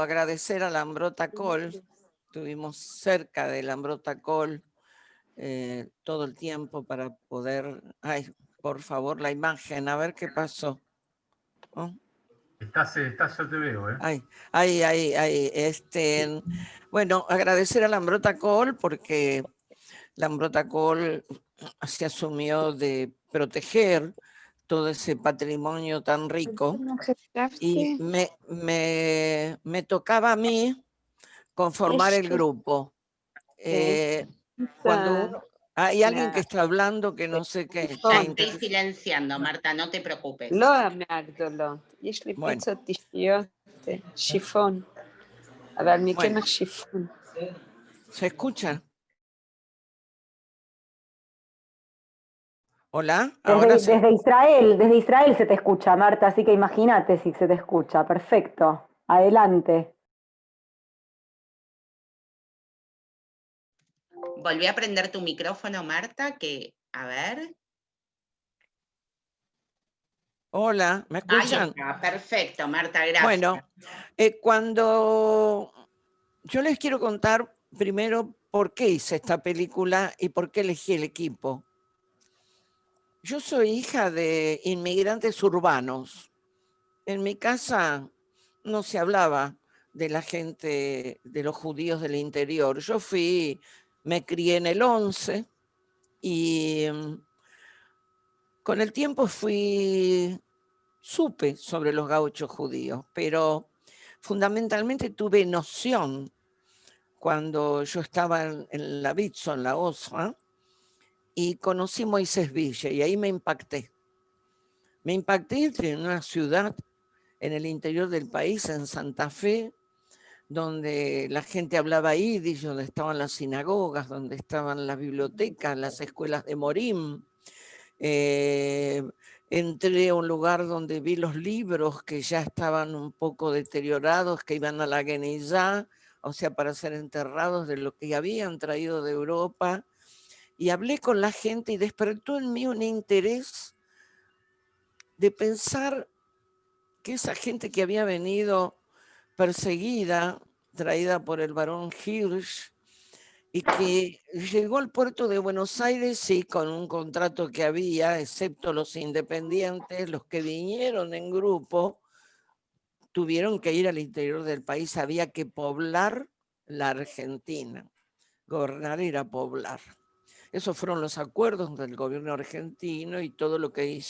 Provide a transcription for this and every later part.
quiero agradecer a la Ambrota Col. Estuvimos cerca de la Ambrota Col todo el tiempo para poder... Ay, por favor, la imagen, a ver qué pasó. ¿Oh? Estás, yo te veo, ¿eh? Bueno, agradecer a la Ambrota Col porque la Ambrota Col se asumió de proteger todo ese patrimonio tan rico y me tocaba a mí conformar el grupo. Cuando hay alguien que está hablando que no sé qué. Ya estoy silenciando, Marta, no te preocupes. Bueno. Bueno. ¿Se escucha? ¿Hola? ¿Ahora desde Israel se te escucha, Marta, así que imagínate si se te escucha. Perfecto. Adelante. Volví a prender tu micrófono, Marta, que, a ver. Hola, ¿me escuchan? Ahí está, perfecto, Marta, gracias. Bueno, cuando yo les quiero contar primero por qué hice esta película y por qué elegí el equipo. Yo soy hija de inmigrantes urbanos. En mi casa no se hablaba de la gente, de los judíos del interior. Yo me crié en el 11 y con el tiempo supe sobre los gauchos judíos, pero fundamentalmente tuve noción cuando yo estaba en la Bitso, en la OSRA, y conocí Moisés Villa, y ahí me impacté. Me impacté en una ciudad en el interior del país, en Santa Fe, donde la gente hablaba yiddish, donde estaban las sinagogas, donde estaban las bibliotecas, las escuelas de Morim. Entré a un lugar donde vi los libros que ya estaban un poco deteriorados, que iban a la Genizá, o sea, para ser enterrados de lo que habían traído de Europa. Y hablé con la gente y despertó en mí un interés de pensar que esa gente que había venido perseguida, traída por el barón Hirsch, y que llegó al puerto de Buenos Aires, sí, con un contrato que había, excepto los independientes, los que vinieron en grupo, tuvieron que ir al interior del país, había que poblar la Argentina. Gobernar era poblar. Esos fueron los acuerdos del gobierno argentino y todo lo que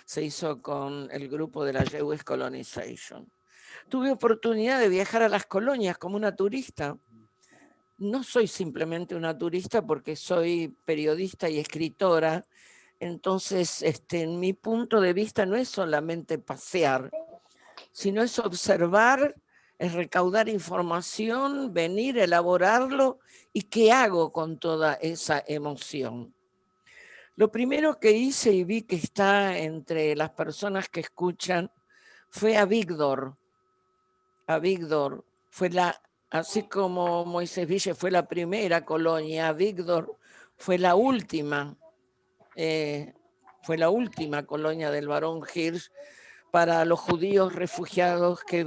se hizo con el grupo de la Jewish Colonization. Tuve oportunidad de viajar a las colonias como una turista. No soy simplemente una turista porque soy periodista y escritora, entonces en mi punto de vista no es solamente pasear, sino es observar, es recaudar información, venir, elaborarlo y qué hago con toda esa emoción. Lo primero que hice y vi que está entre las personas que escuchan fue a Víctor. A Víctor fue así como Moisés Villa fue la primera colonia, Víctor fue la última colonia del barón Hirsch para los judíos refugiados que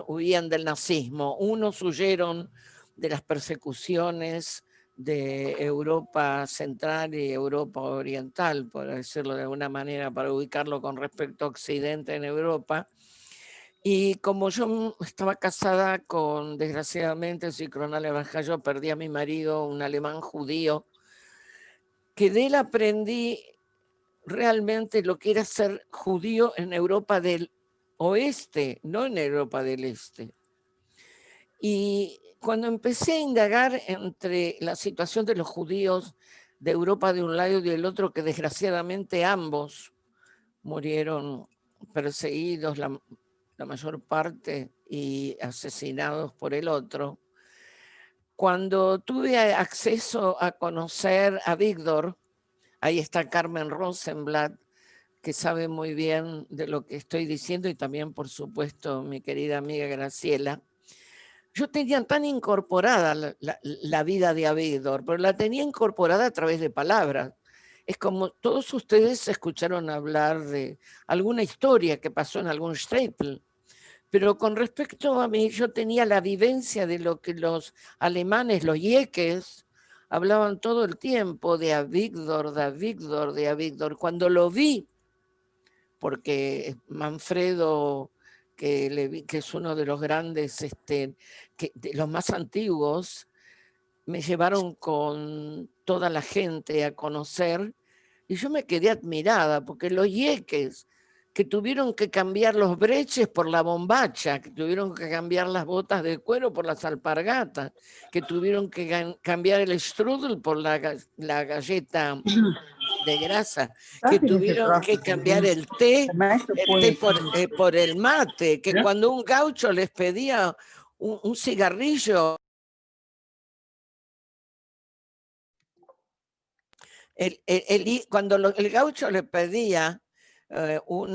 huían del nazismo. Unos huyeron de las persecuciones de Europa Central y Europa Oriental, por decirlo de alguna manera, para ubicarlo con respecto a Occidente en Europa. Y como yo estaba casada con, desgraciadamente, Zikronale Baja, yo perdí a mi marido, un alemán judío, que de él aprendí realmente lo que era ser judío en Europa del Oeste, no en Europa del Este. Y cuando empecé a indagar entre la situación de los judíos de Europa de un lado y del otro, que desgraciadamente ambos murieron perseguidos, la mayor parte, y asesinados por el otro, cuando tuve acceso a conocer a Víctor, ahí está Carmen Rosenblatt, que sabe muy bien de lo que estoy diciendo, y también, por supuesto, mi querida amiga Graciela. Yo tenía tan incorporada la vida de Víctor, pero la tenía incorporada a través de palabras. Es como todos ustedes escucharon hablar de alguna historia que pasó en algún shtetl, Pero con respecto a mí, yo tenía la vivencia de lo que los alemanes, los yeques, hablaban todo el tiempo de Avigdor, de Avigdor, de Avigdor. Cuando lo vi, porque Manfredo, que es uno de los grandes, de los más antiguos, me llevaron con toda la gente a conocer, y yo me quedé admirada, porque los yeques, que tuvieron que cambiar los breches por la bombacha, que tuvieron que cambiar las botas de cuero por las alpargatas, que tuvieron que cambiar el strudel por la galleta de grasa, que tuvieron que cambiar el té por el mate, que cuando un gaucho les pedía un cigarrillo, cuando el gaucho le pedía un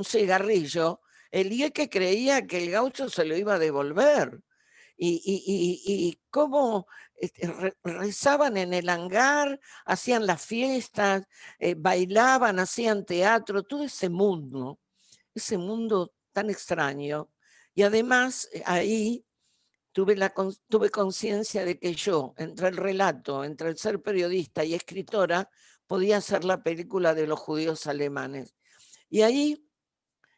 cigarrillo, el yeque creía que el gaucho se lo iba a devolver. Y cómo rezaban en el hangar, hacían las fiestas, bailaban, hacían teatro, todo ese mundo tan extraño. Y además ahí tuve conciencia de que yo, entre el relato, entre el ser periodista y escritora, podía hacer la película de los judíos alemanes. Y ahí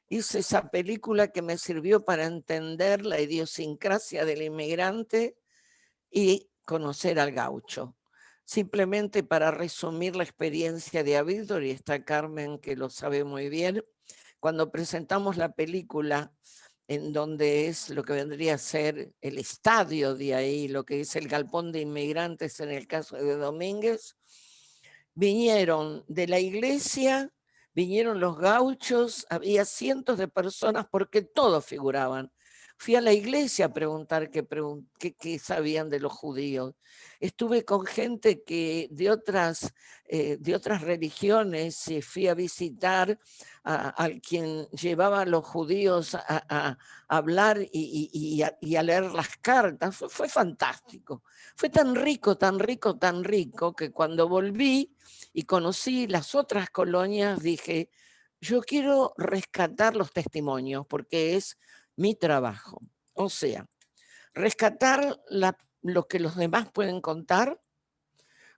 hice esa película que me sirvió para entender la idiosincrasia del inmigrante y conocer al gaucho. Simplemente para resumir la experiencia de Avigdor, y está Carmen que lo sabe muy bien, cuando presentamos la película en donde es lo que vendría a ser el estadio de ahí, lo que es el galpón de inmigrantes en el caso de Domínguez, vinieron de la iglesia, vinieron los gauchos, había cientos de personas porque todos figuraban. Fui a la iglesia a preguntar qué sabían de los judíos. Estuve con gente que de otras religiones, fui a visitar al quien llevaba a los judíos a hablar y a leer las cartas. Fue fantástico. Fue tan rico, tan rico, tan rico, que cuando volví y conocí las otras colonias, dije, yo quiero rescatar los testimonios porque es mi trabajo. O sea, rescatar lo que los demás pueden contar,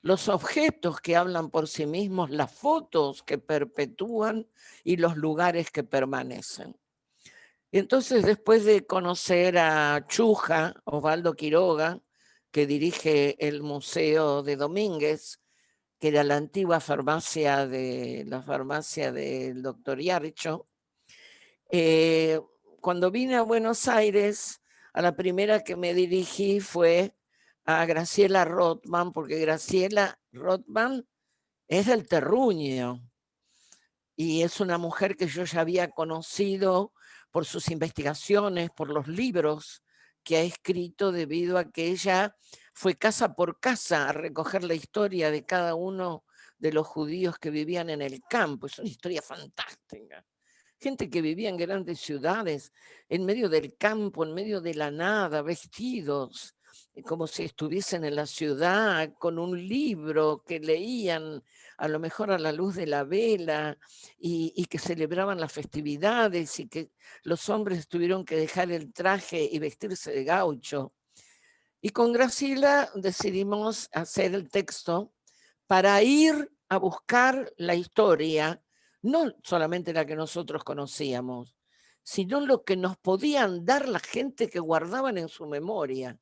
los objetos que hablan por sí mismos, las fotos que perpetúan y los lugares que permanecen. Y entonces, después de conocer a Chuja, Osvaldo Quiroga, que dirige el Museo de Domínguez, que era la antigua farmacia del doctor Yarcho, cuando vine a Buenos Aires, a la primera que me dirigí fue a Graciela Rothman, porque Graciela Rothman es del Terruño y es una mujer que yo ya había conocido por sus investigaciones, por los libros que ha escrito, debido a que ella fue casa por casa a recoger la historia de cada uno de los judíos que vivían en el campo. Es una historia fantástica. Gente que vivía en grandes ciudades, en medio del campo, en medio de la nada, vestidos como si estuviesen en la ciudad, con un libro que leían a lo mejor a la luz de la vela, y que celebraban las festividades, y que los hombres tuvieron que dejar el traje y vestirse de gaucho. Y con Graciela decidimos hacer el texto para ir a buscar la historia, no solamente la que nosotros conocíamos, sino lo que nos podían dar la gente que guardaban en su memoria.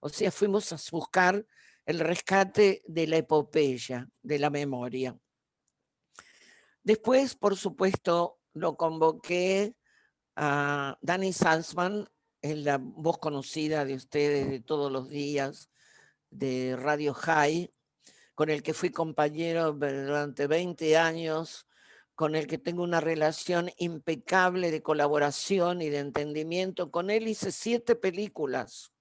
O sea, fuimos a buscar el rescate de la epopeya, de la memoria. Después, por supuesto, lo convoqué a Dani Salzman, es la voz conocida de ustedes de todos los días, de Radio High, con el que fui compañero durante 20 años, con el que tengo una relación impecable de colaboración y de entendimiento. Con él hice 7 películas,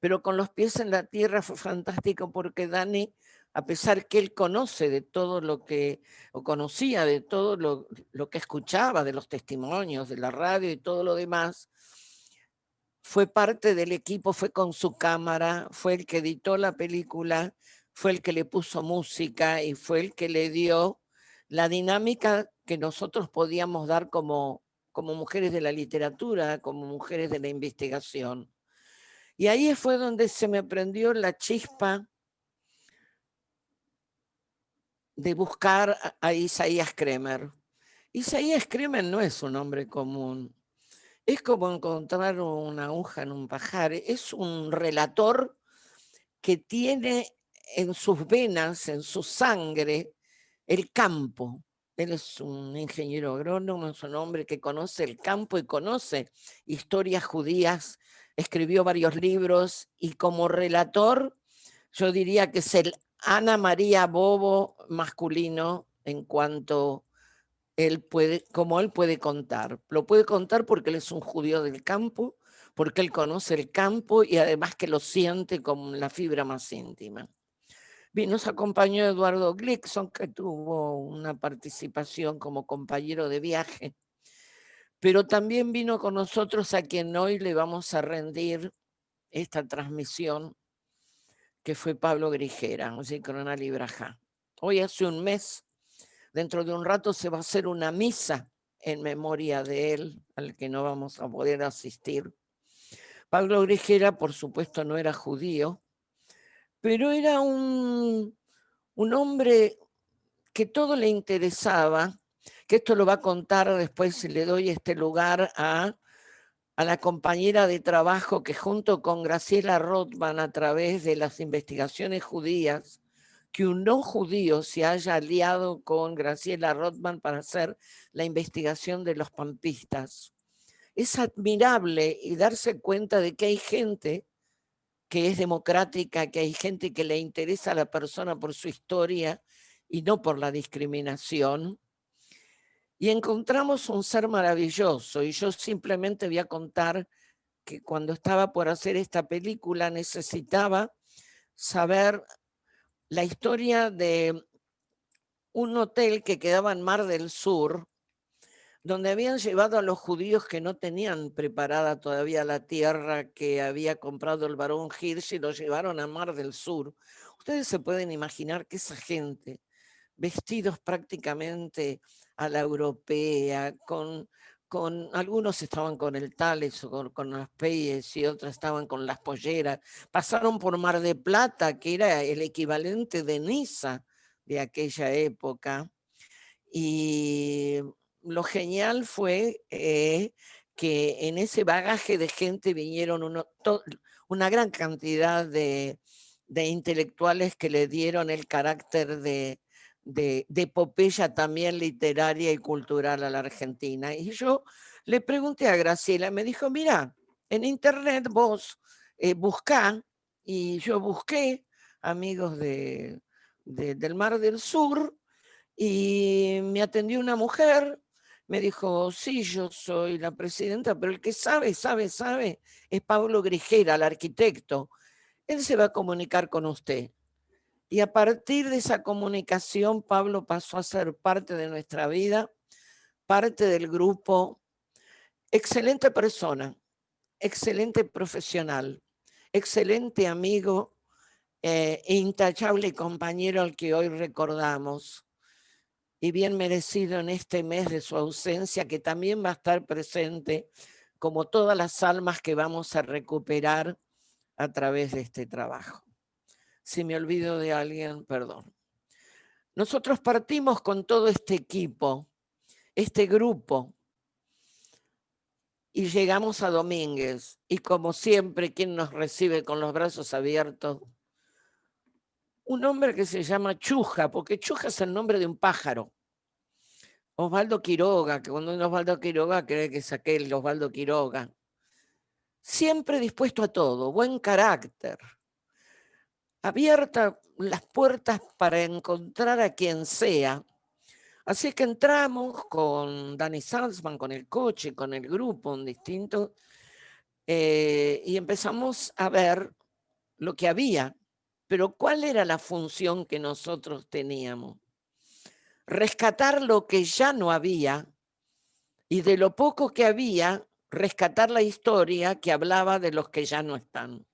pero con los pies en la tierra fue fantástico porque Dani, a pesar que él conoce de todo lo que, o conocía de todo lo que escuchaba, de los testimonios, de la radio y todo lo demás, fue parte del equipo, fue con su cámara, fue el que editó la película, fue el que le puso música y fue el que le dio la dinámica que nosotros podíamos dar como mujeres de la literatura, como mujeres de la investigación. Y ahí fue donde se me prendió la chispa de buscar a Isaías Kremer. Isaías Kremer no es un hombre común. Es como encontrar una aguja en un pajar. Es un relator que tiene en sus venas, en su sangre, el campo. Él es un ingeniero agrónomo, es un hombre que conoce el campo y conoce historias judías, escribió varios libros y como relator yo diría que es el Ana María Bobo masculino en cuanto como él puede contar. Lo puede contar porque él es un judío del campo, porque él conoce el campo y además que lo siente como la fibra más íntima. Bien, nos acompañó Eduardo Glickson, que tuvo una participación como compañero de viaje, pero también vino con nosotros a quien hoy le vamos a rendir esta transmisión, que fue Pablo Grijera, así con una libraja. Hoy hace un mes, dentro de un rato se va a hacer una misa en memoria de él, al que no vamos a poder asistir. Pablo Grijera, por supuesto, no era judío, pero era un hombre que todo le interesaba, que esto lo va a contar después, si le doy este lugar a la compañera de trabajo que junto con Graciela Rothman a través de las investigaciones judías, que un no judío se haya aliado con Graciela Rothman para hacer la investigación de los pampistas. Es admirable y darse cuenta de que hay gente que es democrática, que hay gente que le interesa a la persona por su historia y no por la discriminación. Y encontramos un ser maravilloso, y yo simplemente voy a contar que cuando estaba por hacer esta película necesitaba saber la historia de un hotel que quedaba en Mar del Sur, donde habían llevado a los judíos que no tenían preparada todavía la tierra que había comprado el barón Hirsch y los llevaron a Mar del Sur. Ustedes se pueden imaginar que esa gente, vestidos prácticamente a la europea, con algunos estaban con el Tales o con las peyes y otros estaban con las polleras, pasaron por Mar de Plata, que era el equivalente de Niza de aquella época, y lo genial fue que en ese bagaje de gente vinieron una gran cantidad de intelectuales que le dieron el carácter de epopeya también literaria y cultural a la Argentina. Y yo le pregunté a Graciela, me dijo, mira, en internet vos buscá, y yo busqué amigos del Mar del Sur, y me atendió una mujer, me dijo, sí, yo soy la presidenta, pero el que sabe es Pablo Grijera, el arquitecto. Él se va a comunicar con usted. Y a partir de esa comunicación, Pablo pasó a ser parte de nuestra vida, parte del grupo. Excelente persona, excelente profesional, excelente amigo e intachable compañero al que hoy recordamos. Y bien merecido en este mes de su ausencia, que también va a estar presente como todas las almas que vamos a recuperar a través de este trabajo. Si me olvido de alguien, perdón. Nosotros partimos con todo este equipo, este grupo, y llegamos a Domínguez. Y como siempre, ¿quién nos recibe con los brazos abiertos? Un hombre que se llama Chuja, porque Chuja es el nombre de un pájaro. Osvaldo Quiroga, que cuando uno Osvaldo Quiroga cree que es aquel Osvaldo Quiroga. Siempre dispuesto a todo, buen carácter. Abierta las puertas para encontrar a quien sea. Así que entramos con Dani Salzman, con el coche, con el grupo, en distintos, y empezamos a ver lo que había. Pero ¿cuál era la función que nosotros teníamos? Rescatar lo que ya no había, y de lo poco que había, rescatar la historia que hablaba de los que ya no están.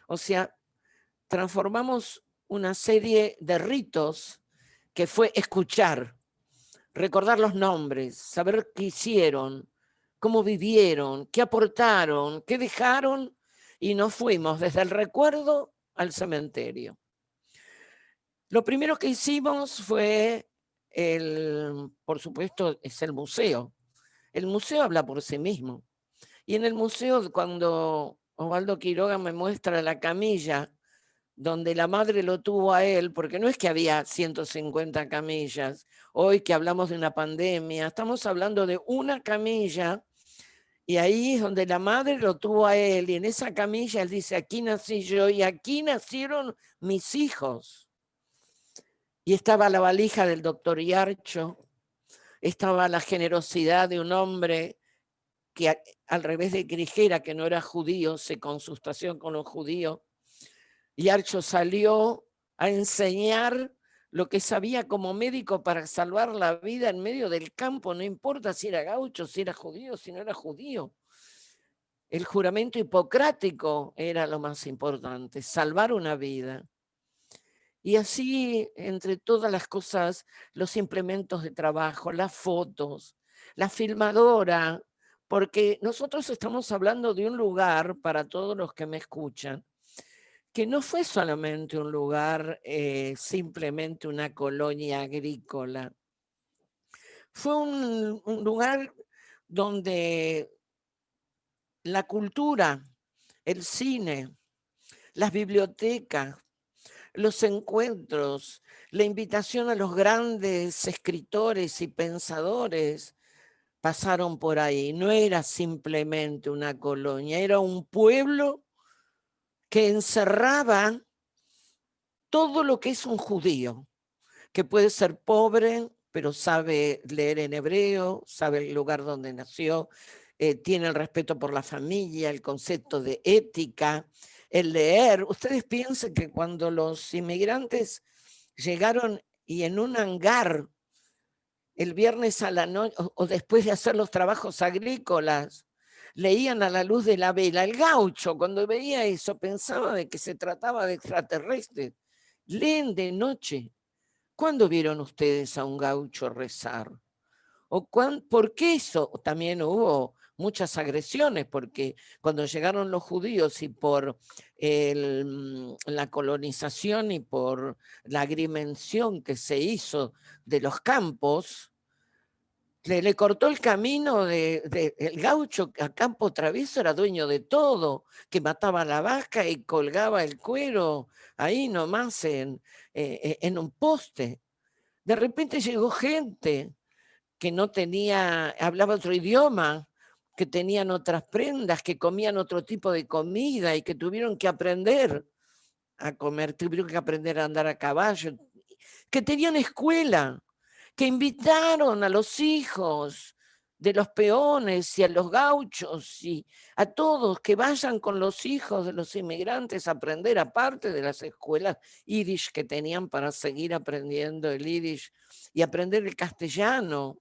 O sea, transformamos una serie de ritos que fue escuchar recordar los nombres, saber qué hicieron, cómo vivieron, qué aportaron, qué dejaron, y nos fuimos desde el recuerdo al cementerio. Lo primero que hicimos fue, por supuesto, es el museo. El museo habla por sí mismo. Y en el museo, cuando Osvaldo Quiroga me muestra la camilla donde la madre lo tuvo a él, porque no es que había 150 camillas, hoy que hablamos de una pandemia, estamos hablando de una camilla, y ahí es donde la madre lo tuvo a él, y en esa camilla él dice, aquí nací yo, y aquí nacieron mis hijos. Y estaba la valija del doctor Yarcho, estaba la generosidad de un hombre que al revés de Grijera, que no era judío, se consustación con los judíos, Yarcho salió a enseñar lo que sabía como médico para salvar la vida en medio del campo, no importa si era gaucho, si era judío, si no era judío. El juramento hipocrático era lo más importante, salvar una vida. Y así, entre todas las cosas, los implementos de trabajo, las fotos, la filmadora, porque nosotros estamos hablando de un lugar, para todos los que me escuchan, que no fue solamente un lugar, simplemente una colonia agrícola. Fue un lugar donde la cultura, el cine, las bibliotecas, los encuentros, la invitación a los grandes escritores y pensadores pasaron por ahí. No era simplemente una colonia, era un pueblo que encerraba todo lo que es un judío, que puede ser pobre, pero sabe leer en hebreo, sabe el lugar donde nació, tiene el respeto por la familia, el concepto de ética, el leer. Ustedes piensen que cuando los inmigrantes llegaron y en un hangar el viernes a la noche, o después de hacer los trabajos agrícolas, leían a la luz de la vela. El gaucho, cuando veía eso, pensaba de que se trataba de extraterrestres. Leen de noche. ¿Cuándo vieron ustedes a un gaucho rezar? ¿Por qué eso? También hubo muchas agresiones, porque cuando llegaron los judíos y por la colonización y por la agrimensión que se hizo de los campos, le cortó el camino el gaucho a campo traviesa era dueño de todo, que mataba la vaca y colgaba el cuero ahí nomás en un poste. De repente llegó gente que no tenía, hablaba otro idioma, que tenían otras prendas, que comían otro tipo de comida y que tuvieron que aprender a comer, tuvieron que aprender a andar a caballo, que tenían escuela, que invitaron a los hijos de los peones y a los gauchos y a todos que vayan con los hijos de los inmigrantes a aprender, aparte de las escuelas yiddish que tenían para seguir aprendiendo el yiddish y aprender el castellano.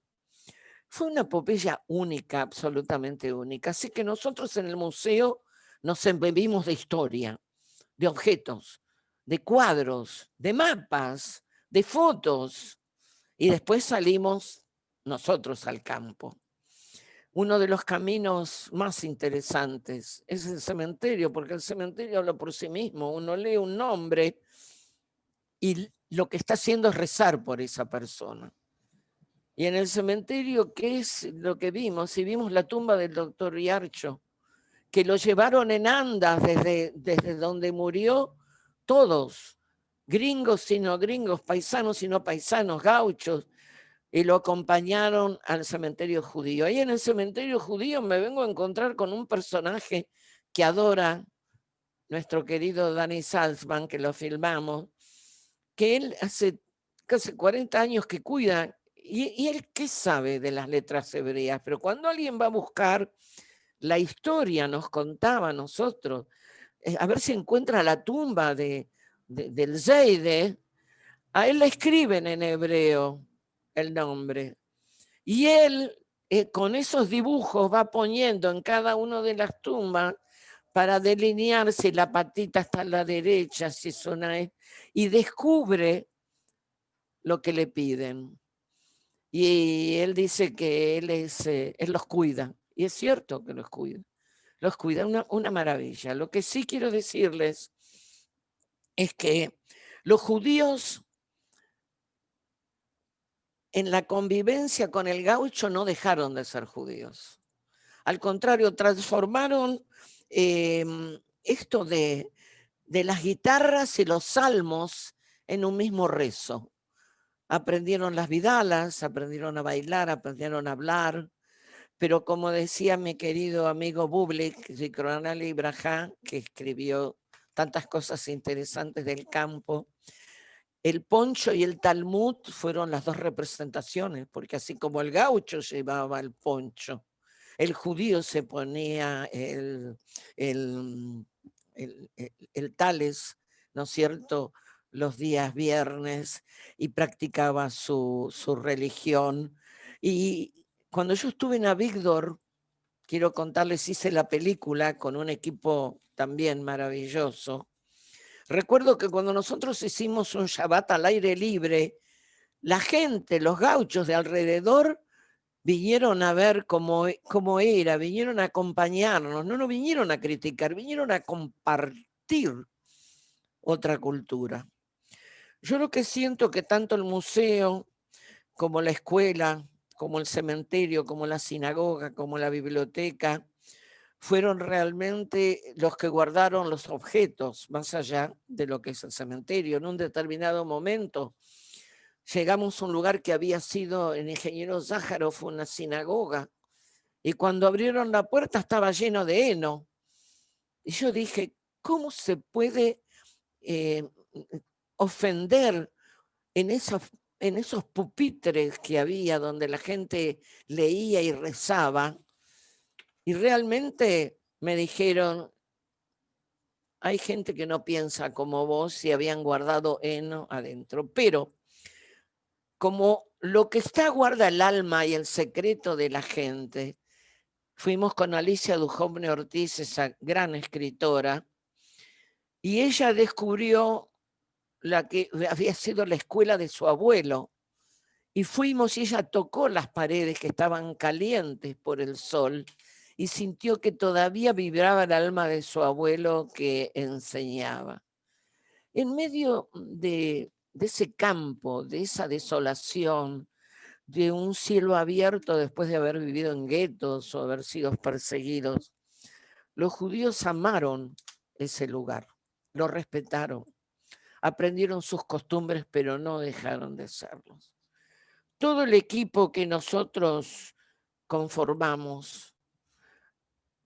Fue una epopeya única, absolutamente única. Así que nosotros en el museo nos embebimos de historia, de objetos, de cuadros, de mapas, de fotos, y después salimos nosotros al campo. Uno de los caminos más interesantes es el cementerio, porque el cementerio habla por sí mismo. Uno lee un nombre y lo que está haciendo es rezar por esa persona. Y en el cementerio, ¿qué es lo que vimos? Y vimos la tumba del doctor Yarcho, que lo llevaron en andas desde donde murió, todos, gringos y no gringos, paisanos y no paisanos, gauchos, y lo acompañaron al cementerio judío. Ahí en el cementerio judío me vengo a encontrar con un personaje que adora nuestro querido Danny Salzman, que lo filmamos, que él hace casi 40 años que cuida. ¿Y él qué sabe de las letras hebreas? Pero cuando alguien va a buscar la historia, nos contaba a nosotros, a ver si encuentra la tumba del Zeide, a él le escriben en hebreo el nombre. Y él, con esos dibujos, va poniendo en cada una de las tumbas para delinear si la patita está a la derecha, si es una... y descubre lo que le piden. Y él dice que él los cuida, y es cierto que los cuida, una maravilla. Lo que sí quiero decirles es que los judíos en la convivencia con el gaucho no dejaron de ser judíos. Al contrario, transformaron esto de las guitarras y los salmos en un mismo rezo. Aprendieron las vidalas, aprendieron a bailar, aprendieron a hablar, pero como decía mi querido amigo Bublik, Zikronah Libraja, que escribió tantas cosas interesantes del campo, el poncho y el Talmud fueron las dos representaciones, porque así como el gaucho llevaba el poncho, el judío se ponía el tales, ¿no es cierto?, los días viernes y practicaba su religión. Y cuando yo estuve en Avigdor, quiero contarles, hice la película con un equipo también maravilloso. Recuerdo que cuando nosotros hicimos un Shabbat al aire libre, la gente, los gauchos de alrededor, vinieron a ver cómo era, vinieron a acompañarnos, no vinieron a criticar, vinieron a compartir otra cultura. Yo lo que siento que tanto el museo como la escuela, como el cementerio, como la sinagoga, como la biblioteca, fueron realmente los que guardaron los objetos, más allá de lo que es el cementerio. En un determinado momento llegamos a un lugar que había sido el ingeniero Zájarov, una sinagoga, y cuando abrieron la puerta estaba lleno de heno. Y yo dije, ¿cómo se puede ofender en esos pupitres que había donde la gente leía y rezaba? Y realmente me dijeron, hay gente que no piensa como vos y habían guardado heno adentro, pero como lo que está guarda el alma y el secreto de la gente, fuimos con Alicia Duhovne Ortiz, esa gran escritora, y ella descubrió la que había sido la escuela de su abuelo, y fuimos y ella tocó las paredes que estaban calientes por el sol y sintió que todavía vibraba el alma de su abuelo que enseñaba. En medio de ese campo, de esa desolación, de un cielo abierto después de haber vivido en guetos o haber sido perseguidos, los judíos amaron ese lugar, lo respetaron, aprendieron sus costumbres, pero no dejaron de serlos. Todo el equipo que nosotros conformamos,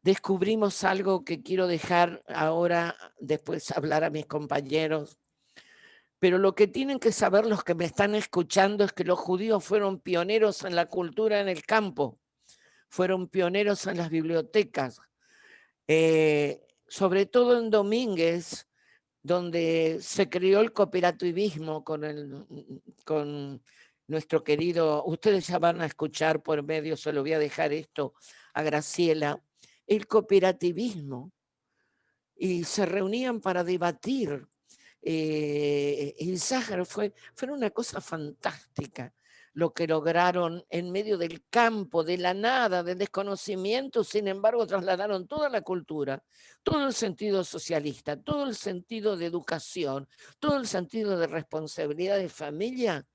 descubrimos algo que quiero dejar ahora, después hablar a mis compañeros, pero lo que tienen que saber los que me están escuchando es que los judíos fueron pioneros en la cultura en el campo, fueron pioneros en las bibliotecas, sobre todo en Domínguez, donde se creó el cooperativismo con nuestro querido, ustedes ya van a escuchar por medio, se lo voy a dejar esto a Graciela, el cooperativismo, y se reunían para debatir. Y Sáhara fue una cosa fantástica lo que lograron en medio del campo, de la nada, del desconocimiento. Sin embargo, trasladaron toda la cultura, todo el sentido socialista, todo el sentido de educación, todo el sentido de responsabilidad de familia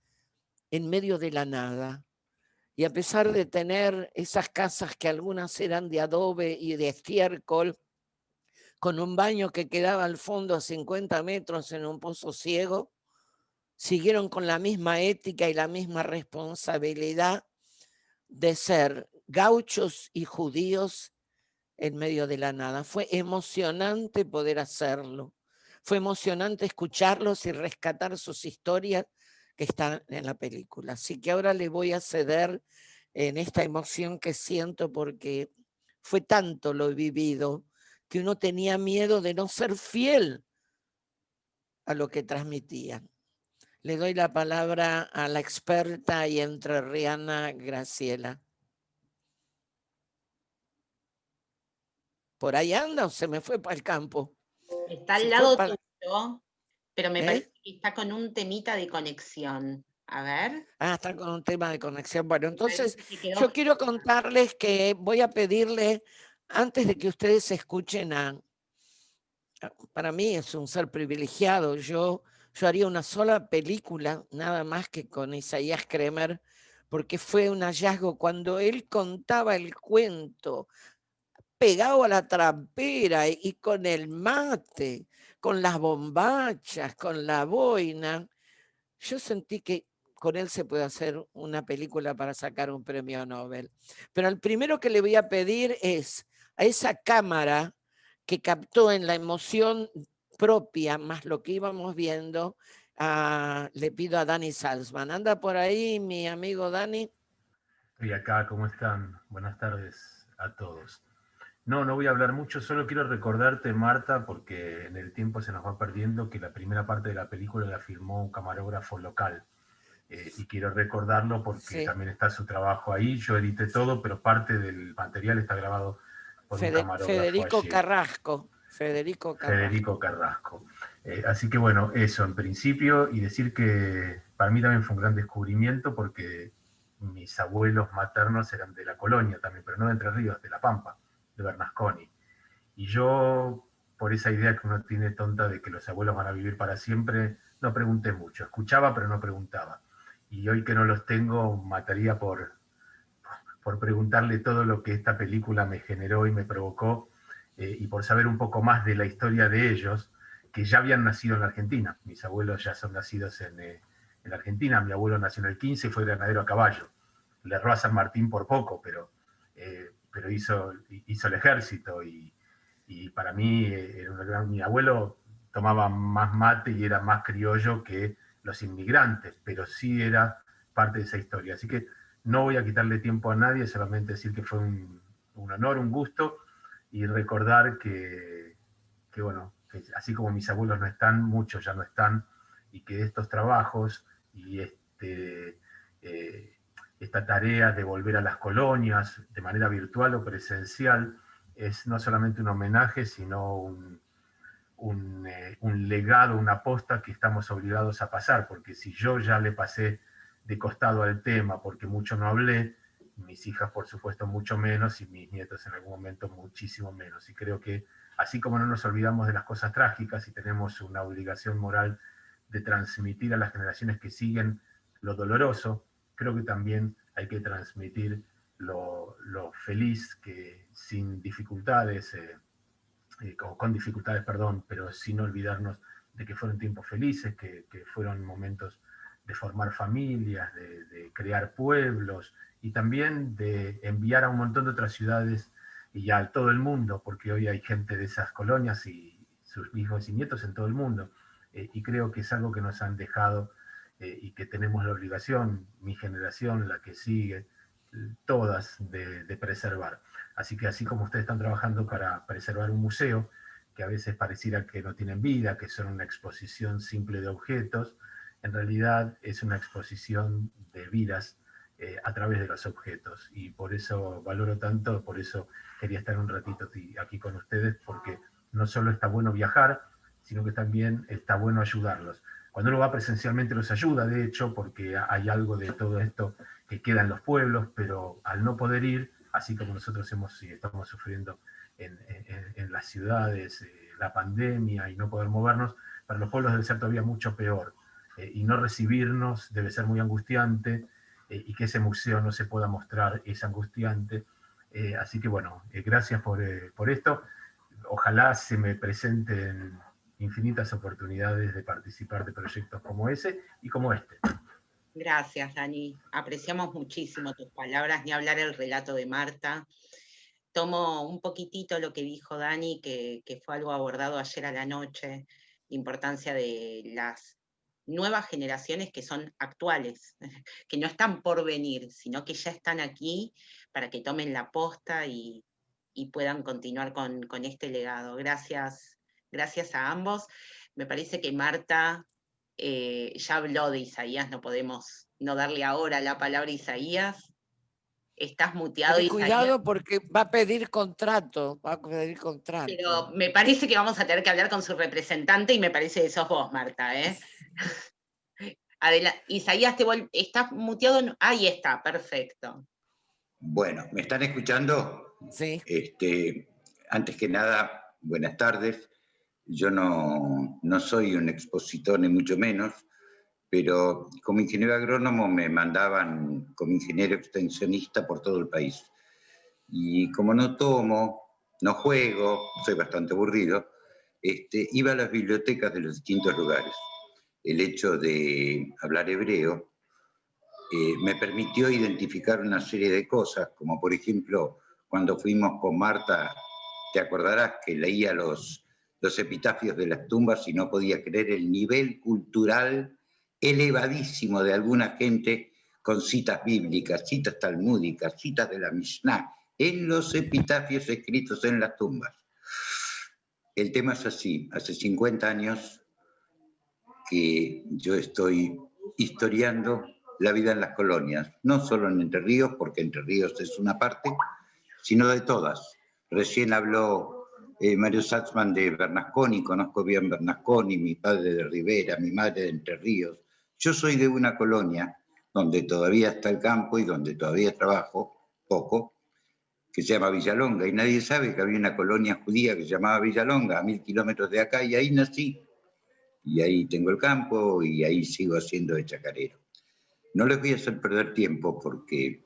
en medio de la nada. Y a pesar de tener esas casas que algunas eran de adobe y de estiércol, con un baño que quedaba al fondo a 50 metros en un pozo ciego, siguieron con la misma ética y la misma responsabilidad de ser gauchos y judíos en medio de la nada. Fue emocionante poder hacerlo. Fue emocionante escucharlos y rescatar sus historias que están en la película. Así que ahora le voy a ceder en esta emoción que siento porque fue tanto lo vivido que uno tenía miedo de no ser fiel a lo que transmitían. Le doy la palabra a la experta y entrerriana Graciela. ¿Por ahí anda o se me fue para el campo? Está al lado tuyo, pero me parece que está con un temita de conexión. A ver. Ah, están con un tema de conexión. Bueno, entonces Parece que quedó yo quiero fija. contarles que voy a pedirle, antes de que ustedes escuchen para mí es un ser privilegiado, yo haría una sola película, nada más que con Isaías Kremer, porque fue un hallazgo cuando él contaba el cuento pegado a la trampera y con el mate, con las bombachas, con la boina. Yo sentí que con él se puede hacer una película para sacar un premio Nobel. Pero el primero que le voy a pedir es a esa cámara que captó en la emoción propia, más lo que íbamos viendo, le pido a Dani Salzman. ¿Anda por ahí mi amigo Dani? Estoy acá, ¿cómo están? Buenas tardes a todos. No voy a hablar mucho, solo quiero recordarte, Marta, porque en el tiempo se nos va perdiendo, que la primera parte de la película la filmó un camarógrafo local. Y quiero recordarlo porque Sí. también está su trabajo ahí. Yo edité todo, pero parte del material está grabado por un camarógrafo allí. Federico Carrasco. Así que bueno, eso en principio, y decir que para mí también fue un gran descubrimiento porque mis abuelos maternos eran de la Colonia también, pero no de Entre Ríos, de La Pampa, de Bernasconi. Y yo, por esa idea que uno tiene tonta de que los abuelos van a vivir para siempre, no pregunté mucho. Escuchaba, pero no preguntaba. Y hoy que no los tengo, mataría por preguntarle todo lo que esta película me generó y me provocó, y por saber un poco más de la historia de ellos, que ya habían nacido en la Argentina. Mis abuelos ya son nacidos en la Argentina. Mi abuelo nació en el 15 y fue granadero a caballo. Le erró a San Martín por poco, pero hizo el ejército, y para mí era una gran... Mi abuelo tomaba más mate y era más criollo que los inmigrantes, pero sí era parte de esa historia. Así que no voy a quitarle tiempo a nadie, solamente decir que fue un honor, un gusto, y recordar bueno, que así como mis abuelos no están, muchos ya no están, y que estos trabajos y esta tarea de volver a las colonias de manera virtual o presencial es no solamente un homenaje, sino un legado, una posta que estamos obligados a pasar, porque si yo ya le pasé de costado al tema porque mucho no hablé, mis hijas por supuesto mucho menos, y mis nietos en algún momento muchísimo menos. Y creo que así como no nos olvidamos de las cosas trágicas y tenemos una obligación moral de transmitir a las generaciones que siguen lo doloroso, creo que también hay que transmitir lo feliz, que sin dificultades, con dificultades, perdón, pero sin olvidarnos de que fueron tiempos felices, que fueron momentos de formar familias, de crear pueblos, y también de enviar a un montón de otras ciudades y a todo el mundo, porque hoy hay gente de esas colonias y sus hijos y nietos en todo el mundo. Y creo que es algo que nos han dejado, y que tenemos la obligación, mi generación, la que sigue, todas, de preservar. Así que así como ustedes están trabajando para preservar un museo, que a veces pareciera que no tienen vida, que son una exposición simple de objetos, en realidad es una exposición de vidas, a través de los objetos. Y por eso valoro tanto, por eso quería estar un ratito aquí con ustedes, porque no solo está bueno viajar, sino que también está bueno ayudarlos. Cuando uno va presencialmente los ayuda, de hecho, porque hay algo de todo esto que queda en los pueblos, pero al no poder ir, así como nosotros estamos sufriendo en las ciudades, la pandemia y no poder movernos, para los pueblos debe ser todavía mucho peor. Y no recibirnos debe ser muy angustiante, y que ese museo no se pueda mostrar es angustiante. Así que bueno, gracias por esto. Ojalá se me presenten infinitas oportunidades de participar de proyectos como ese y como este. Gracias, Dani. Apreciamos muchísimo tus palabras, ni hablar el relato de Marta. Tomo un poquitito lo que dijo Dani, que fue algo abordado ayer a la noche, la importancia de las nuevas generaciones que son actuales, que no están por venir, sino que ya están aquí para que tomen la posta y puedan continuar con este legado. Gracias a ambos. Me parece que Marta ya habló de Isaías, no podemos no darle ahora la palabra a Isaías. Estás muteado, Ten Isaías. cuidado porque va a pedir contrato, Pero me parece que vamos a tener que hablar con su representante y me parece que sos vos, Marta, ¿eh? Isaías, estás muteado. Ahí está, perfecto. Bueno, ¿me están escuchando? Sí. Antes que nada, buenas tardes. Yo no soy un expositor ni mucho menos, pero como ingeniero agrónomo me mandaban como ingeniero extensionista por todo el país. Y como no tomo, no juego, soy bastante aburrido, iba a las bibliotecas de los distintos lugares. El hecho de hablar hebreo me permitió identificar una serie de cosas, como por ejemplo, cuando fuimos con Marta, te acordarás que leía los epitafios de las tumbas y no podía creer el nivel cultural elevadísimo de alguna gente con citas bíblicas, citas talmúdicas, citas de la Mishnah, en los epitafios escritos en las tumbas. El tema es así, hace 50 años que yo estoy historiando la vida en las colonias, no solo en Entre Ríos, porque Entre Ríos es una parte, sino de todas. Recién habló Mario Satzman de Bernasconi, conozco bien Bernasconi, mi padre de Rivera, mi madre de Entre Ríos. Yo soy de una colonia donde todavía está el campo y donde todavía trabajo poco, que se llama Villalonga, y nadie sabe que había una colonia judía que se llamaba Villalonga, a 1000 kilómetros de acá, y ahí nací. Y ahí tengo el campo y ahí sigo haciendo de chacarero. No les voy a hacer perder tiempo porque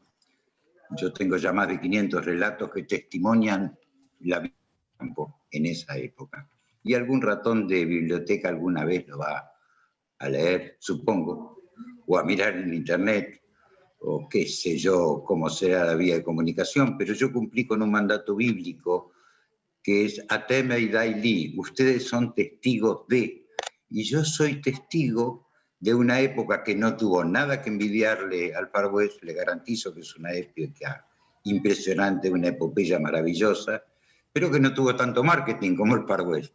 yo tengo ya más de 500 relatos que testimonian la vida del campo en esa época. Y algún ratón de biblioteca alguna vez lo va a leer, supongo, o a mirar en internet, o qué sé yo, cómo será la vía de comunicación, pero yo cumplí con un mandato bíblico que es Atem Eidai Li, ustedes son testigos de, y yo soy testigo de una época que no tuvo nada que envidiarle al Far West, le garantizo que es una época impresionante, una epopeya maravillosa, pero que no tuvo tanto marketing como el Far West.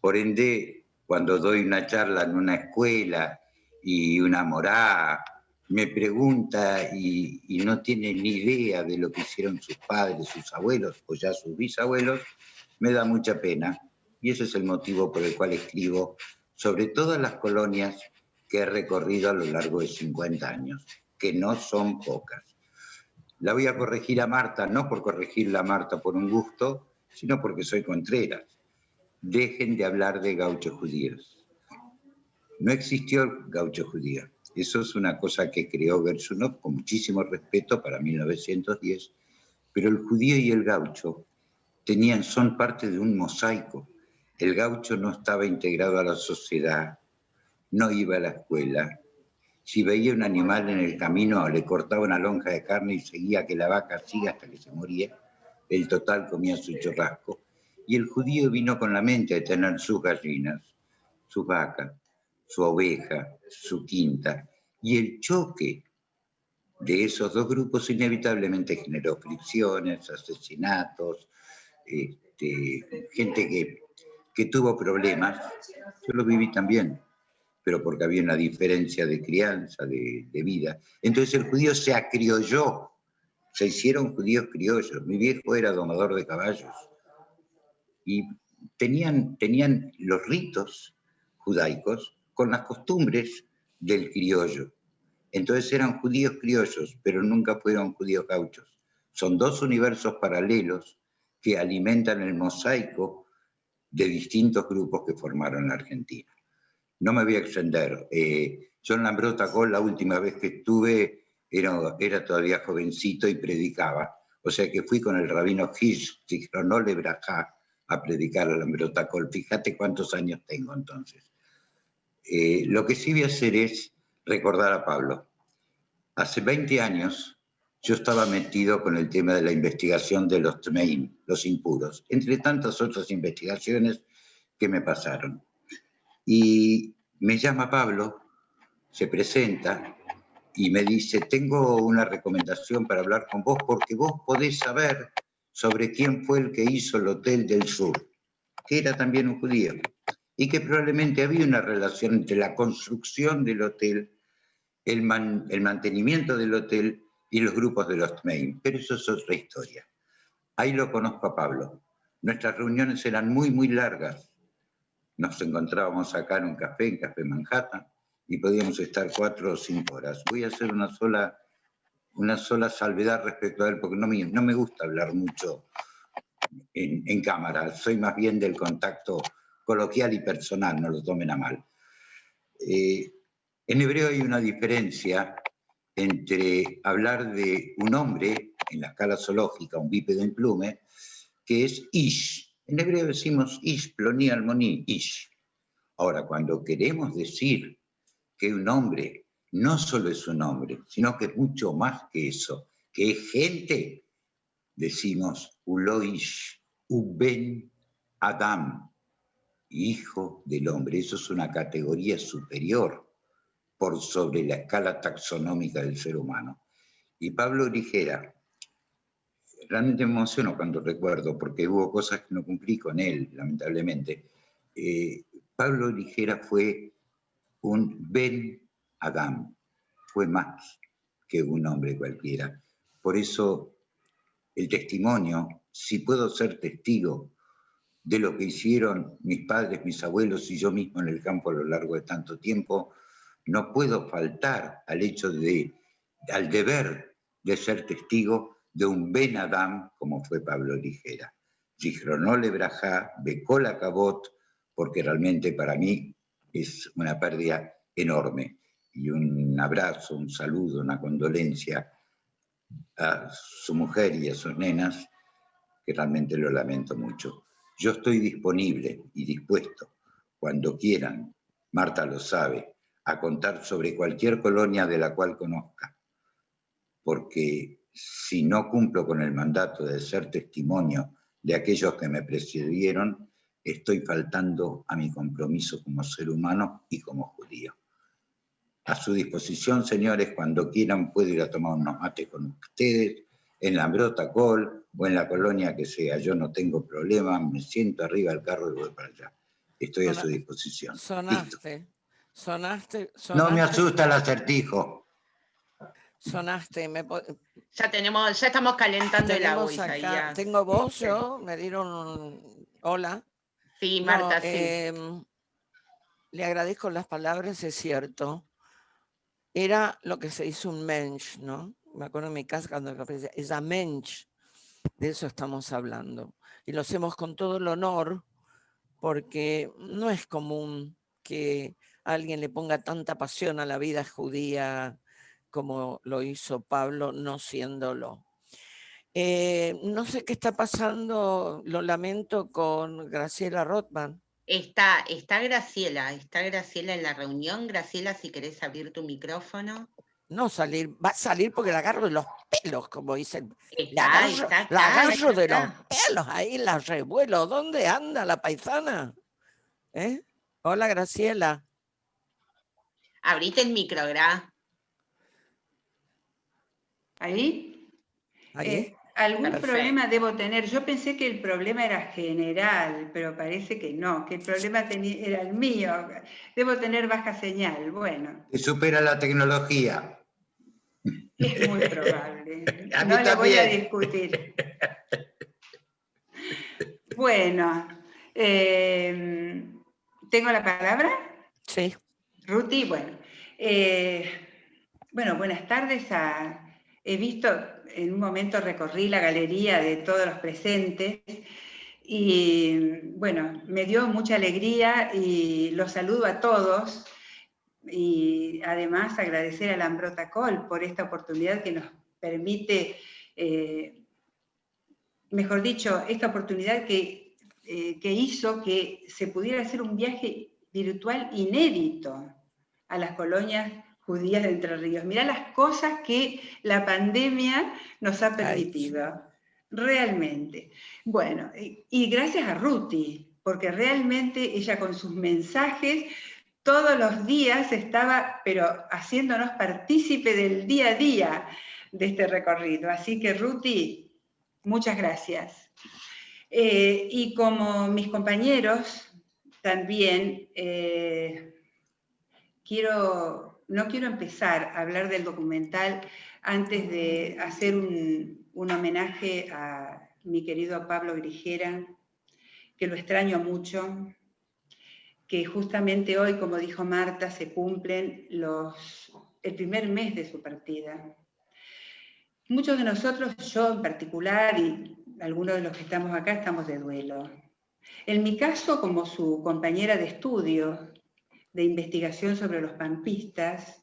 Por ende, cuando doy una charla en una escuela y una morá me pregunta y no tiene ni idea de lo que hicieron sus padres, sus abuelos o ya sus bisabuelos, me da mucha pena. Y ese es el motivo por el cual escribo sobre todas las colonias que he recorrido a lo largo de 50 años, que no son pocas. La voy a corregir a Marta, no por corregirla a Marta por un gusto, sino porque soy Contreras. Dejen de hablar de gauchos judíos. No existió el gaucho judío. Eso es una cosa que creó Gershunov con muchísimo respeto para 1910, pero el judío y el gaucho son parte de un mosaico. El gaucho no estaba integrado a la sociedad, no iba a la escuela. Si veía un animal en el camino, le cortaba una lonja de carne y seguía que la vaca siga hasta que se moría. El total comía su churrasco. Y el judío vino con la mente de tener sus gallinas, sus vacas, su oveja, su quinta. Y el choque de esos dos grupos inevitablemente generó fricciones, asesinatos, gente que tuvo problemas. Yo lo viví también, pero porque había una diferencia de crianza, de vida. Entonces el judío se acriolló, se hicieron judíos criollos. Mi viejo era domador de caballos y tenían los ritos judaicos con las costumbres del criollo. Entonces eran judíos criollos, pero nunca fueron judíos gauchos. Son dos universos paralelos que alimentan el mosaico de distintos grupos que formaron la Argentina. No me voy a extender. Yo en Lambrot-Tacol la última vez que estuve era todavía jovencito y predicaba. O sea que fui con el rabino Hirsch, Zichronole Brajá, a predicar a Lambrot-Tacol. Fíjate cuántos años tengo entonces. Lo que sí voy a hacer es recordar a Pablo. Hace 20 años yo estaba metido con el tema de la investigación de los Tmeim, los impuros, entre tantas otras investigaciones que me pasaron. Y me llama Pablo, se presenta y me dice, tengo una recomendación para hablar con vos porque vos podés saber sobre quién fue el que hizo el Hotel del Sur, que era también un judío, y que probablemente había una relación entre la construcción del hotel, el mantenimiento del hotel y los grupos de los Tmeim. Pero eso es otra historia. Ahí lo conozco a Pablo. Nuestras reuniones eran muy, muy largas. Nos encontrábamos acá en un café, en Café Manhattan, y podíamos estar 4 o 5 horas. Voy a hacer una sola salvedad respecto a él, porque no me gusta hablar mucho en cámara, soy más bien del contacto coloquial y personal, no lo tomen a mal. En hebreo hay una diferencia entre hablar de un hombre en la escala zoológica, un bípedo en plume, que es ish. En hebreo decimos ish, ploní, almoní, ish. Ahora, cuando queremos decir que un hombre no solo es un hombre, sino que es mucho más que eso, que es gente, decimos uloish, uben Adam, hijo del hombre. Eso es una categoría superior por sobre la escala taxonómica del ser humano. Y Pablo Grijera, realmente me emociono cuando recuerdo, porque hubo cosas que no cumplí con él, lamentablemente. Pablo Grijera fue un Ben Adam, fue más que un hombre cualquiera. Por eso el testimonio, si puedo ser testigo de lo que hicieron mis padres, mis abuelos y yo mismo en el campo a lo largo de tanto tiempo, no puedo faltar al deber de ser testigo de un Ben Adam como fue Pablo Grijera. Zichrono lebrajá, Bekola Cabot, porque realmente para mí es una pérdida enorme. Y un abrazo, un saludo, una condolencia a su mujer y a sus nenas, que realmente lo lamento mucho. Yo estoy disponible y dispuesto, cuando quieran, Marta lo sabe, a contar sobre cualquier colonia de la cual conozca, porque si no cumplo con el mandato de ser testimonio de aquellos que me precedieron, estoy faltando a mi compromiso como ser humano y como judío. A su disposición, señores, cuando quieran puedo ir a tomar unos mates con ustedes, en la Ambrota Col o en la colonia que sea. Yo no tengo problema, me siento arriba del carro y voy para allá. Estoy a su disposición. Sonaste. No me asusta el acertijo. Sonaste. Ya estamos calentando el agua, Isaías. Tengo voz yo, me dieron hola. Sí, Marta, sí. Le agradezco las palabras, es cierto. Era lo que se hizo un mensch, ¿no? Me acuerdo en mi casa cuando es a mensch, de eso estamos hablando. Y lo hacemos con todo el honor, porque no es común que alguien le ponga tanta pasión a la vida judía como lo hizo Pablo, no siéndolo. No sé qué está pasando, lo lamento, con Graciela Rothman. Está Graciela en la reunión. Graciela, si querés abrir tu micrófono. No salir, va a salir porque la agarro de los pelos, como dicen. La Está agarro de los pelos, ahí la revuelo. ¿Dónde anda la paisana? Hola, Graciela. Abrite el micro, Gra. ¿Ahí? ¿Ahí? Algún Perfecto. Problema debo tener. Yo pensé que el problema era general, pero parece que no, que el problema era el mío. Debo tener baja señal. Bueno. Que supera la tecnología. Es muy probable. No le voy a discutir. Bueno, ¿tengo la palabra? Sí. Ruti, bueno. Bueno, buenas tardes. He visto, en un momento recorrí la galería de todos los presentes y, bueno, me dio mucha alegría y los saludo a todos. Y además agradecer a la Ambrota Col por esta oportunidad que nos permite, mejor dicho, esta oportunidad que hizo que se pudiera hacer un viaje virtual inédito a las colonias judías de Entre Ríos. Mirá las cosas que la pandemia nos ha permitido, realmente. Bueno, y gracias a Ruti, porque realmente ella con sus mensajes todos los días estaba, pero haciéndonos partícipe del día a día de este recorrido. Así que, Ruti, muchas gracias. Y como mis compañeros, también no quiero empezar a hablar del documental antes de hacer un homenaje a mi querido Pablo Grijera, que lo extraño mucho, que justamente hoy, como dijo Marta, se cumplen el primer mes de su partida. Muchos de nosotros, yo en particular, y algunos de los que estamos acá, estamos de duelo. En mi caso, como su compañera de estudio, de investigación sobre los pampistas,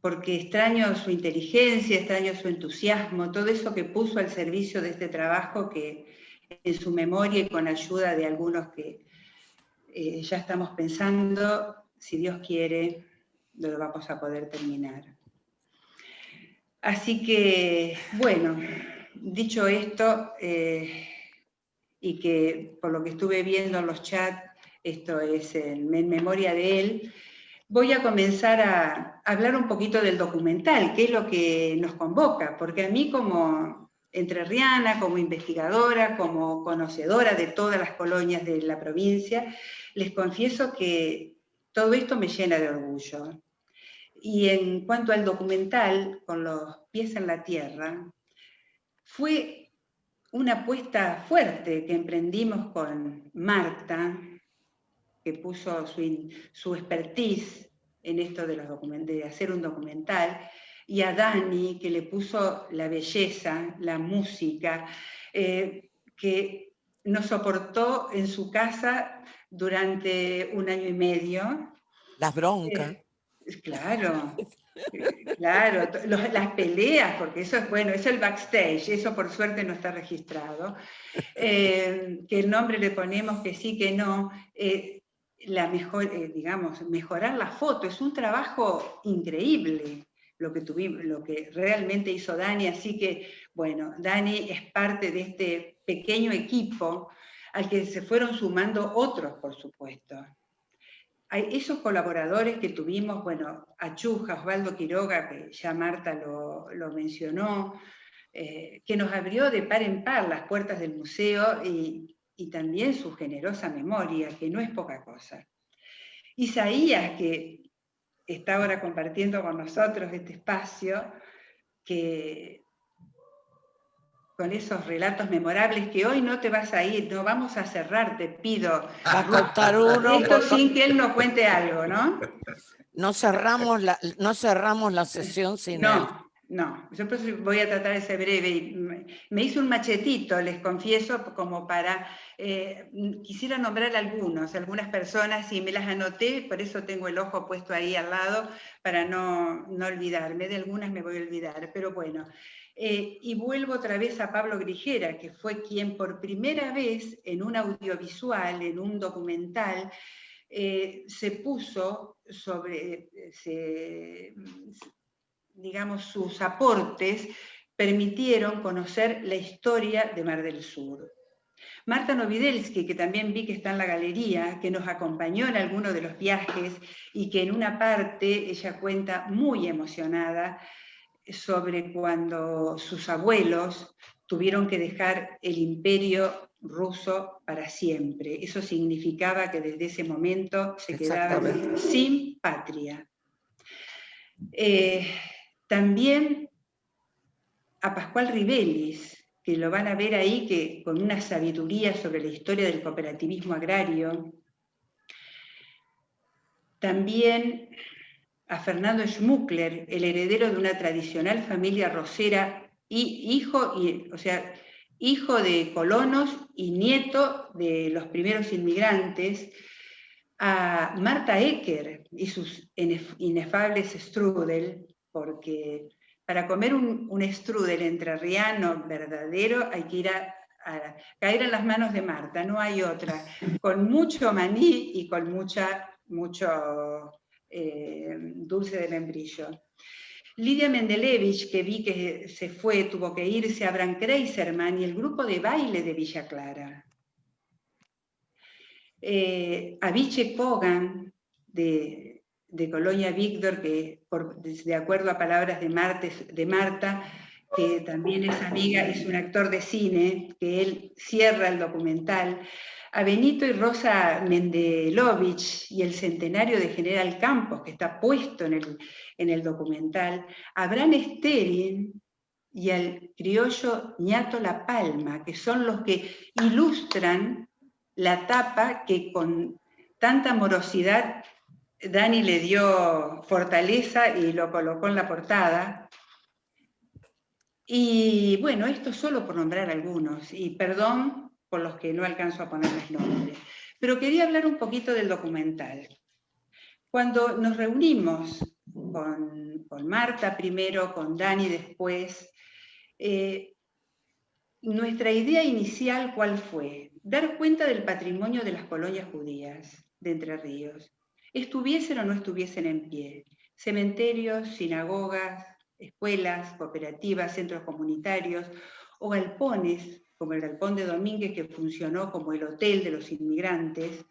porque extraño su inteligencia, extraño su entusiasmo, todo eso que puso al servicio de este trabajo que en su memoria y con ayuda de algunos que ya estamos pensando, si Dios quiere, lo vamos a poder terminar. Así que, bueno, dicho esto, y que por lo que estuve viendo en los chats, esto es en memoria de él, voy a comenzar a hablar un poquito del documental, que es lo que nos convoca, porque a mí como entrerriana, como investigadora, como conocedora de todas las colonias de la provincia, les confieso que todo esto me llena de orgullo. Y en cuanto al documental, Con los pies en la tierra, fue una apuesta fuerte que emprendimos con Marta, que puso su expertise en esto de hacer un documental, y a Dani, que le puso la belleza, la música, que nos soportó en su casa durante 1 año y medio. Las broncas. Claro, claro, las peleas, porque eso es bueno, eso es el backstage, eso por suerte no está registrado, que el nombre le ponemos que sí, que no, digamos, mejorar la foto, es un trabajo increíble lo que realmente hizo Dani, así que, bueno, Dani es parte de este pequeño equipo al que se fueron sumando otros, por supuesto. Hay esos colaboradores que tuvimos, bueno, Achuja, Osvaldo Quiroga, que ya Marta lo mencionó, que nos abrió de par en par las puertas del museo y también su generosa memoria, que no es poca cosa. Isaías, que está ahora compartiendo con nosotros este espacio, que con esos relatos memorables, que hoy no te vas a ir, no vamos a cerrar, te pido. Va a contar uno. Esto sin que él nos cuente algo, ¿no? No cerramos la sesión sin él. No, yo pues voy a tratar de ser breve. Me hice un machetito, les confieso, como para... quisiera nombrar algunas personas, y me las anoté, por eso tengo el ojo puesto ahí al lado, para no olvidarme. De algunas me voy a olvidar, pero bueno. Y vuelvo otra vez a Pablo Grijera, que fue quien por primera vez en un audiovisual, en un documental, se puso sobre... digamos, sus aportes permitieron conocer la historia de Mar del Sur. Marta Novidelsky, que también vi que está en la galería, que nos acompañó en alguno de los viajes y que en una parte ella cuenta muy emocionada sobre cuando sus abuelos tuvieron que dejar el imperio ruso para siempre. Eso significaba que desde ese momento se quedaban sin patria. También a Pascual Ribelis, que lo van a ver ahí, que con una sabiduría sobre la historia del cooperativismo agrario. También a Fernando Schmuckler, el heredero de una tradicional familia rosera, hijo de colonos y nieto de los primeros inmigrantes. A Marta Ecker y sus inefables strudel, porque para comer un strudel entrerriano verdadero hay que ir a caer en las manos de Marta, no hay otra, con mucho maní y con mucho dulce de membrillo. Lidia Mendelevich, que vi que se fue, tuvo que irse, a Abraham Kreiserman y el grupo de baile de Villa Clara. A Viche Kogan, de Colonia Víctor, que de acuerdo a palabras de Marta, que también es amiga, es un actor de cine, que él cierra el documental. A Benito y Rosa Mendelovich y el centenario de General Campos, que está puesto en el documental. A Bran Sterin y al criollo Ñato La Palma, que son los que ilustran la tapa que con tanta morosidad, Dani le dio fortaleza y lo colocó en la portada. Y bueno, esto solo por nombrar algunos, y perdón por los que no alcanzo a ponerles nombres. Pero quería hablar un poquito del documental. Cuando nos reunimos con Marta primero, con Dani después, nuestra idea inicial, ¿cuál fue? Dar cuenta del patrimonio de las colonias judías de Entre Ríos, estuviesen o no estuviesen en pie. Cementerios, sinagogas, escuelas, cooperativas, centros comunitarios, o galpones, como el Galpón de Domínguez, que funcionó como el hotel de los inmigrantes,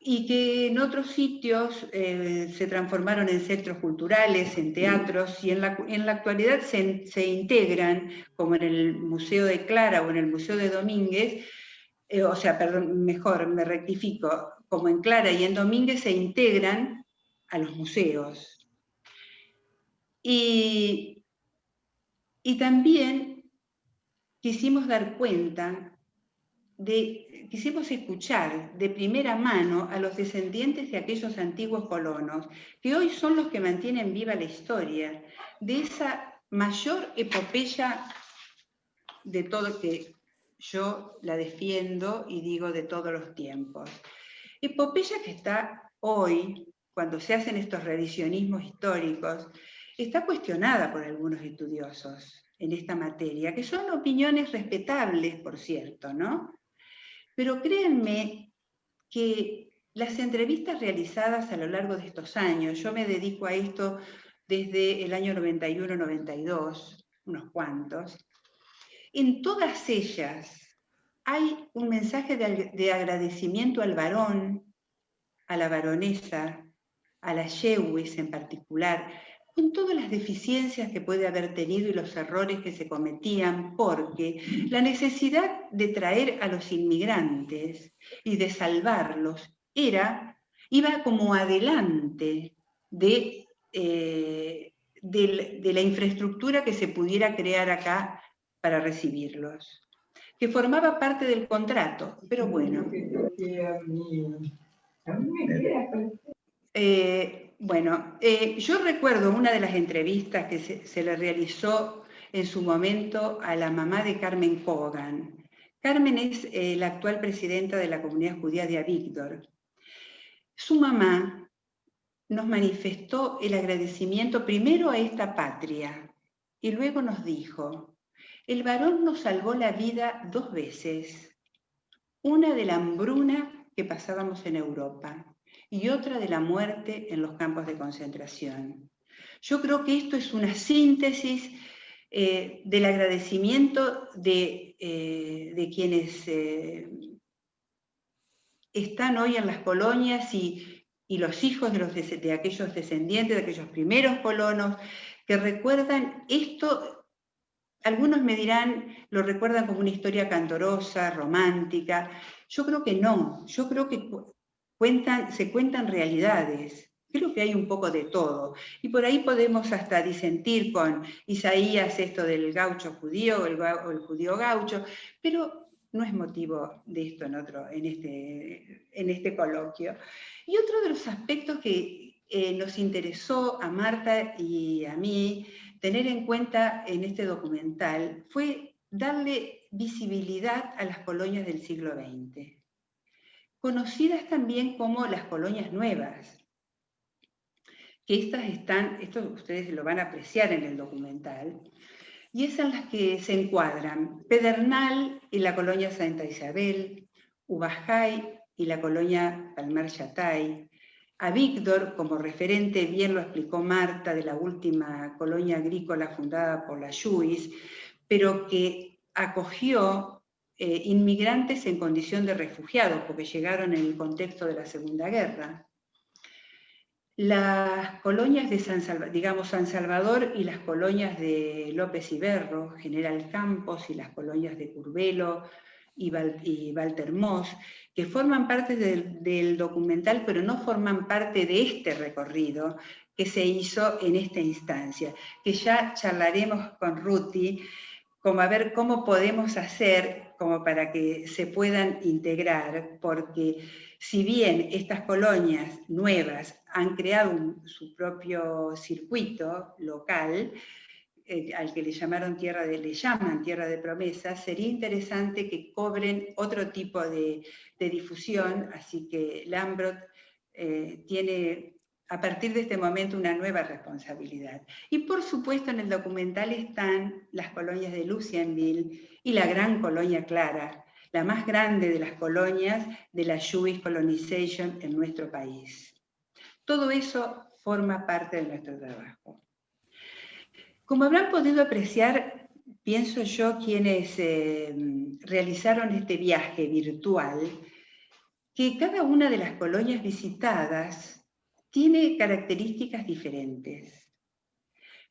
y que en otros sitios se transformaron en centros culturales, en teatros, y en la actualidad se integran, como en el Museo de Clara o en el Museo de Domínguez, o sea, perdón, mejor, me rectifico, como en Clara y en Domínguez se integran a los museos. Y también quisimos dar cuenta quisimos escuchar de primera mano a los descendientes de aquellos antiguos colonos, que hoy son los que mantienen viva la historia de esa mayor epopeya de todo, que yo la defiendo y digo de todos los tiempos. Epopeya que está hoy, cuando se hacen estos revisionismos históricos, está cuestionada por algunos estudiosos en esta materia, que son opiniones respetables, por cierto, ¿no? Pero créanme que las entrevistas realizadas a lo largo de estos años, yo me dedico a esto desde el año 91-92, unos cuantos, en todas ellas hay un mensaje de agradecimiento al varón, a la baronesa, a las yewis en particular, con todas las deficiencias que puede haber tenido y los errores que se cometían, porque la necesidad de traer a los inmigrantes y de salvarlos iba como adelante de la infraestructura que se pudiera crear acá para recibirlos, que formaba parte del contrato, pero bueno. Yo recuerdo una de las entrevistas que se le realizó en su momento a la mamá de Carmen Kogan. Carmen es la actual presidenta de la comunidad judía de Avigdor. Su mamá nos manifestó el agradecimiento primero a esta patria y luego nos dijo: el varón nos salvó la vida 2 veces, una de la hambruna que pasábamos en Europa y otra de la muerte en los campos de concentración. Yo creo que esto es una síntesis del agradecimiento de quienes están hoy en las colonias y los hijos de aquellos descendientes, de aquellos primeros colonos, que recuerdan esto. Algunos me dirán, lo recuerdan como una historia candorosa, romántica. Yo creo que no, yo creo que se cuentan realidades. Creo que hay un poco de todo. Y por ahí podemos hasta disentir con Isaías esto del gaucho judío o el judío gaucho, pero no es motivo de esto en este coloquio. Y otro de los aspectos que nos interesó a Marta y a mí tener en cuenta en este documental fue darle visibilidad a las colonias del siglo XX, conocidas también como las colonias nuevas, que esto ustedes lo van a apreciar en el documental, y es en las que se encuadran Pedernal y la colonia Santa Isabel, Ubajay y la colonia Palmar Yatay, Avigdor como referente, bien lo explicó Marta, de la última colonia agrícola fundada por las Lluís, pero que acogió inmigrantes en condición de refugiados, porque llegaron en el contexto de la Segunda Guerra. Las colonias de San Salvador y las colonias de López y Berro, General Campos, y las colonias de Curvelo y Walter Moss, que forman parte del documental, pero no forman parte de este recorrido que se hizo en esta instancia, que ya charlaremos con Ruti, como a ver cómo podemos hacer como para que se puedan integrar, porque si bien estas colonias nuevas han creado su propio circuito local, al que le llaman Tierra de Promesa, sería interesante que cobren otro tipo de difusión, así que Lambrot tiene a partir de este momento una nueva responsabilidad. Y por supuesto en el documental están las colonias de Lucienville y la gran colonia Clara, la más grande de las colonias de la Jewish Colonization en nuestro país. Todo eso forma parte de nuestro trabajo. Como habrán podido apreciar, pienso yo, quienes realizaron este viaje virtual, que cada una de las colonias visitadas tiene características diferentes.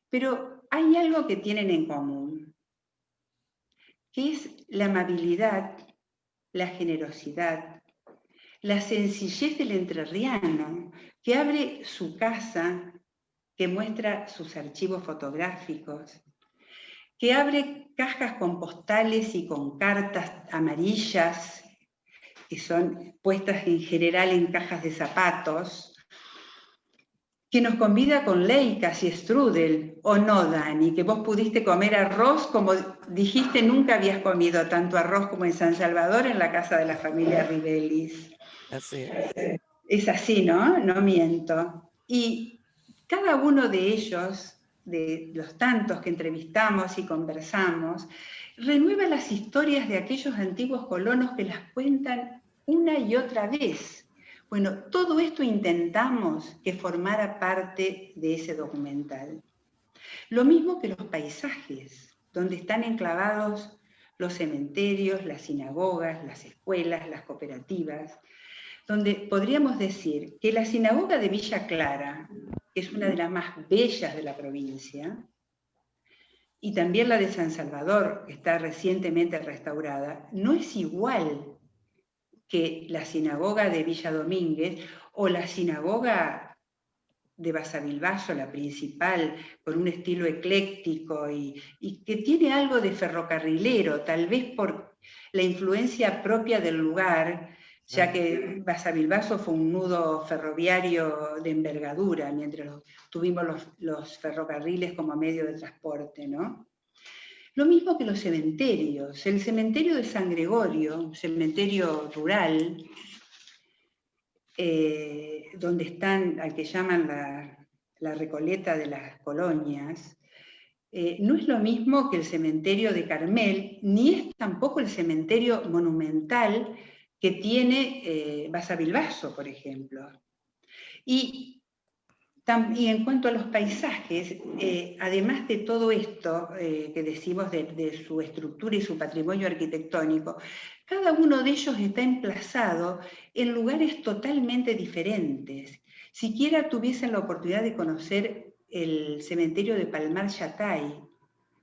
Pero hay algo que tienen en común, que es la amabilidad, la generosidad, la sencillez del entrerriano, que abre su casa, que muestra sus archivos fotográficos, que abre cajas con postales y con cartas amarillas, que son puestas en general en cajas de zapatos, que nos convida con leicas y strudel, ¿o no, Dani? Que vos pudiste comer arroz, como dijiste, nunca habías comido tanto arroz como en San Salvador, en la casa de la familia Ribelis. Así es así, ¿no? No miento. Y cada uno de ellos, de los tantos que entrevistamos y conversamos, renueva las historias de aquellos antiguos colonos que las cuentan una y otra vez. Bueno, todo esto intentamos que formara parte de ese documental. Lo mismo que los paisajes, donde están enclavados los cementerios, las sinagogas, las escuelas, las cooperativas, donde podríamos decir que la sinagoga de Villa Clara, que es una de las más bellas de la provincia, y también la de San Salvador, que está recientemente restaurada, no es igual que la sinagoga de Villa Domínguez o la sinagoga de Basavilbaso, la principal, con un estilo ecléctico y que tiene algo de ferrocarrilero, tal vez por la influencia propia del lugar, ya que Basavilbaso fue un nudo ferroviario de envergadura, mientras tuvimos los ferrocarriles como medio de transporte, ¿no? Lo mismo que los cementerios. El cementerio de San Gregorio, un cementerio rural, donde están, al que llaman la Recoleta de las colonias, no es lo mismo que el cementerio de Carmel, ni es tampoco el cementerio monumental que tiene Basavilbaso, por ejemplo. Y en cuanto a los paisajes, además de todo esto que decimos de su estructura y su patrimonio arquitectónico, cada uno de ellos está emplazado en lugares totalmente diferentes. Siquiera tuviesen la oportunidad de conocer el cementerio de Palmar Yatay,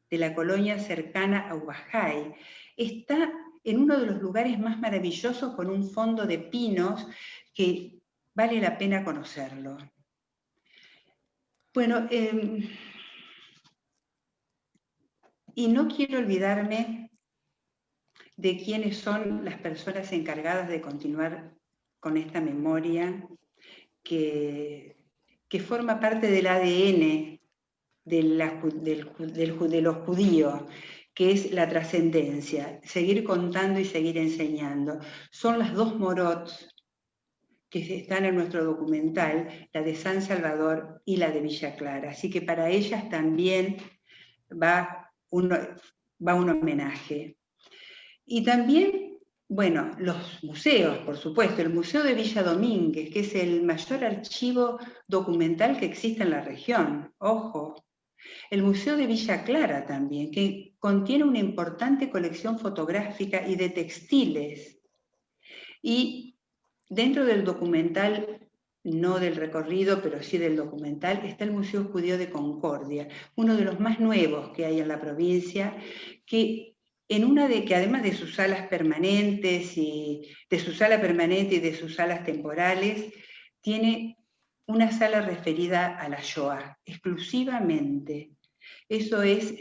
de la colonia cercana a Ubajay, está en uno de los lugares más maravillosos con un fondo de pinos que vale la pena conocerlo. Bueno, y no quiero olvidarme de quiénes son las personas encargadas de continuar con esta memoria que forma parte del ADN de los judíos, que es la trascendencia, seguir contando y seguir enseñando. Son las dos Morot que están en nuestro documental, la de San Salvador y la de Villa Clara. Así que para ellas también va un homenaje. Y también, bueno, los museos, por supuesto, el Museo de Villa Domínguez, que es el mayor archivo documental que existe en la región, ojo. El Museo de Villa Clara también, que contiene una importante colección fotográfica y de textiles. Y dentro del documental, no del recorrido, pero sí del documental, está el Museo Judío de Concordia, uno de los más nuevos que hay en la provincia, que además de sus salas permanentes y de su sus salas temporales, tiene una sala referida a la Shoah, exclusivamente. Eso es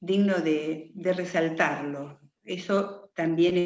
digno de resaltarlo. Eso también